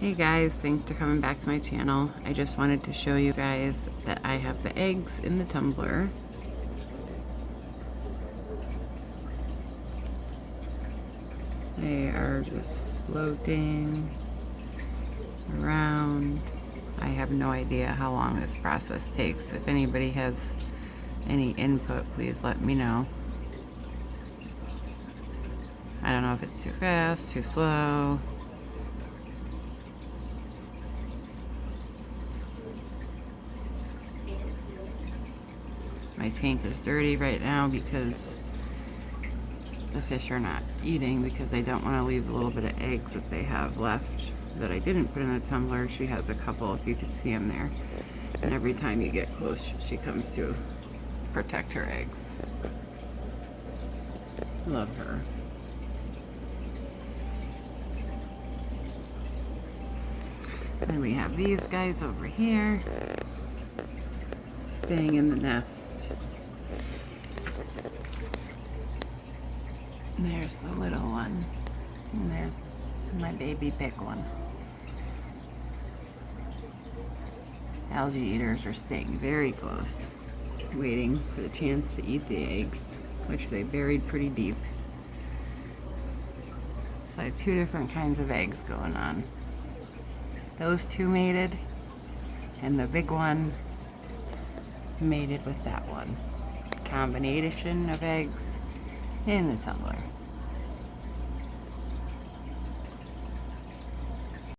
Hey guys, thanks for coming back to my channel. I just wanted to show you guys that I have the eggs in the tumbler. They are just floating around. I have no idea how long this process takes. If anybody has any input, please let me know. I don't know if it's too fast, too slow. My tank is dirty right now because the fish are not eating, because I don't want to leave a little bit of eggs that they have left that I didn't put in the tumbler. She has a couple, if you could see them there. And every time you get close, she comes to protect her eggs. Love her. And we have these guys over here staying in the nest. There's the little one, and there's my baby big one. Algae eaters are staying very close, waiting for the chance to eat the eggs, which they buried pretty deep. So I have two different kinds of eggs going on. Those two mated, and the big one mated with that one. Combination of eggs in the tumbler.